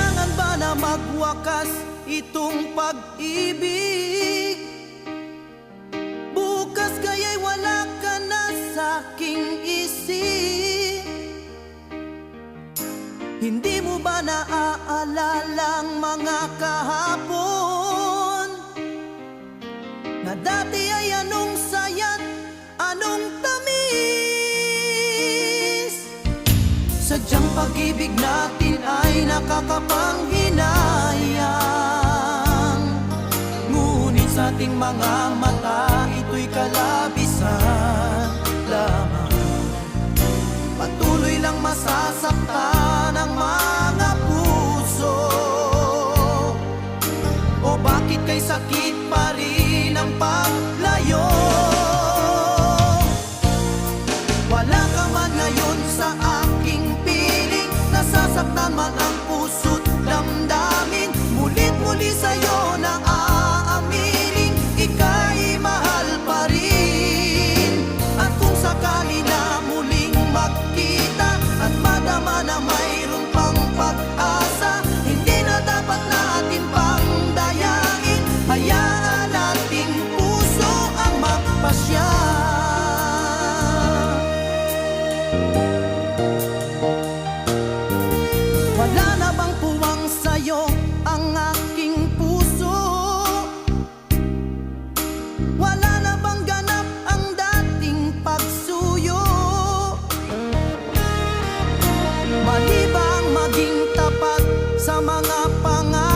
Kailangan ba na magwakas itong pag-ibig? Bukas kaya'y wala ka na sa'king isip. Hindi mo ba naaalala ang mga kahapon na dati ay anong saya't anong tamis? Sadyang pag-ibig natin ay nakakapanghinayang, ngunit sa ating mga mata ito'y kalabisan lamang. Patuloy lang masasaktan ang mga puso. O bakit kay sakit pa rin ang paglayo? Wala ka man ngayon sa aking piling, nasasaktan man ang puso't damdamin. Mulit-muli sa'yo na aaminin, ika'y mahal pa rin. At kung sakali na muling magkita at madama na mayroon pang pag-asa, hindi na dapat natin pang dayain. Hayaan nating puso ang magpasya. Wala na bang puwang sa'yo ang aking puso? Wala na bang ganap ang dating pagsuyo? Mali bang maging tapat sa mga pangarap?